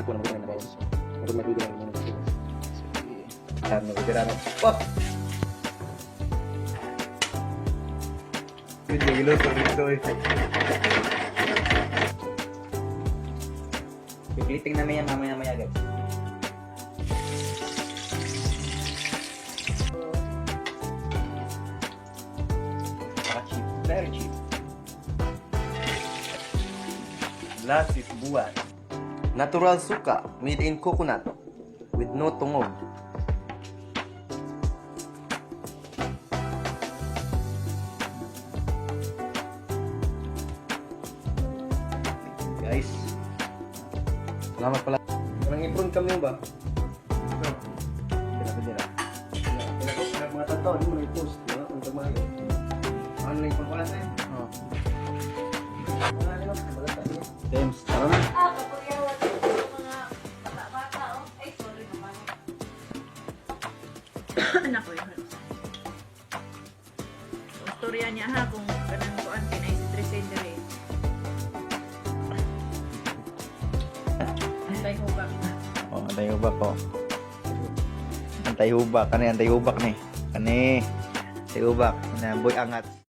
ko ng mga guys. Kung magbibilang mo ng guys. Ayan, nagbibilang. Pop! Video iluto dito eh. Pipiting namin yan mamaya-maya guys. Cheap, very cheap. Lasis buwan. Natural suka made in coconut with no tungog. Guys, salamat pala. Nang improve kami ba? Mga tao, hindi mo na-post, no? Ang tamayo. Ano na yung pangkalas eh? Oo. James, tara na. Kapag yawan yung mga bata-bata, oh. Ay, sorry naman. Anak ko yun. Istorya niya ha, kung kanang kuan, kinai-stress diri. Antay hubak na. Oh, antay hubak ko. Antay hubak. Kani antay hubak ni. Kani. Antay hubak. Na boy angat.